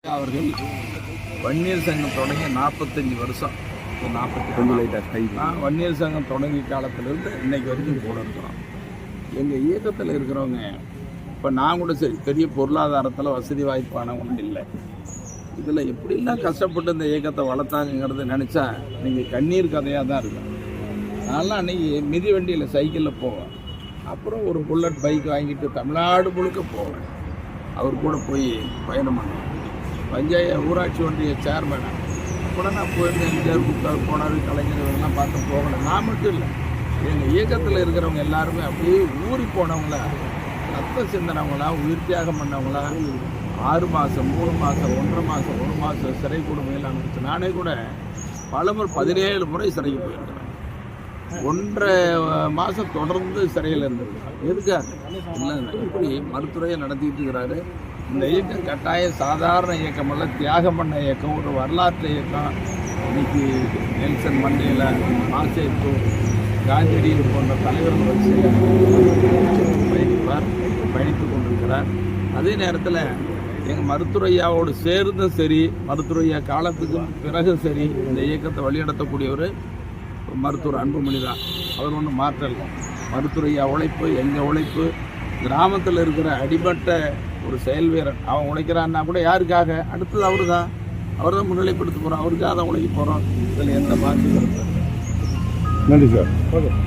அவர்கள் வன்னியர் சங்கம் தொடங்கி 45 வருஷம். 45 வன்னியர் சங்கம் தொடங்கிய காலத்திலிருந்து இன்னைக்கு வரைக்கும் கூட இருக்கிறோம். எங்கள் இயக்கத்தில் இருக்கிறவங்க இப்போ நான் கூட சரி பெரிய பொருளாதாரத்தில் வசதி வாய்ப்பானவங்க இல்லை. இதில் எப்படிலாம் கஷ்டப்பட்டு இந்த இயக்கத்தை வளர்த்தாங்கிறத நினச்சா நீங்கள் கண்ணீர் கதையாக தான் இருக்கும். நான்லாம் அன்றைக்கி மிதி வண்டியில் சைக்கிளில் போவேன். அப்புறம் ஒரு புல்லட் பைக் வாங்கிட்டு தமிழ்நாடு முழுக்க போவேன். அவர் கூட போய் பயணம் பண்ணுவேன். ஊராட்சி ஒன்றிய சேர்மேன் கூட நான் போயிருந்தேன். எம்ஜிஆர் கூப்பிட்டார், போனார், கலைஞர் இதெல்லாம் பார்த்து போகலை. நான் மட்டும் இல்லை, எங்கள் இயக்கத்தில் இருக்கிறவங்க எல்லாருமே அப்படியே ஊறி போனவங்களா, ரத்த சிந்தனவங்களா, உயிர் தியாகம் பண்ணவங்களா, 6 மாதம் 3 மாதம் 1.5 மாதம் 1 மாதம் சிறை கொடுமையெல்லாம் இருந்துச்சு. நானே கூட பலமுறை 17 முறை சிறைக்கு போயிருக்கிறேன். 1.5 மாதம் தொடர்ந்து சிறையில் இருந்திருக்கிறேன். எதுக்காக இல்லை, இப்படி மருத்துவரையை நடத்திட்டு இருக்கிறாரு. இந்த இயக்கம் கட்டாயம் சாதாரண இயக்கம் அல்ல, தியாகம் பண்ண இயக்கம், ஒரு வரலாற்று இயக்கம். இன்னைக்கு நெல்சன் மண்டேலா, மாசேத்து, காந்தியடிகள் போன்ற தலைவர்கள் வச்சு பயணித்து கொண்டிருக்கிறார். அதே நேரத்தில் எங்கள் மருத்துவரையாவோடு சேர்ந்தும் சரி, மருத்துவரையா காலத்துக்கும் பிறகும் சரி, இந்த இயக்கத்தை வழிநடத்தக்கூடியவர் மருத்துவர் அன்புமணி தான். அவர் ஒன்றும் மாற்றல். மருத்துவரையா உழைப்பு, எங்கள் உழைப்பு, கிராமத்தில் இருக்கிற அடிபட்ட ஒரு செயல் வீரன் அவன் உழைக்கிறான்னா கூட யாருக்காக? அடுத்தது அவர் தான் முன்னிலைப்படுத்த போகிறோம். அவருக்காக தான் உழைக்க போகிறோம். இதில் எந்த மாற்று கருத்து? நன்றி சார். ஓகே.